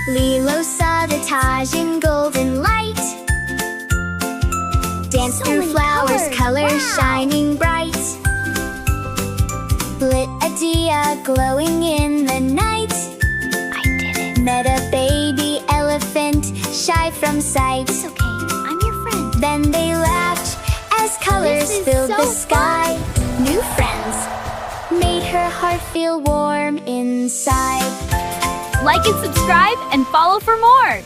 Lilo saw the Taj in golden light. Danced through flowers, colors shining bright. Lit a diya glowing in the night. I did it. Met a baby elephant, shy from sight. It's okay, I'm your friend. Then they laughed as colors This is filled so the sky. New friends made her heart feel warm inside. Like and subscribe and follow for more.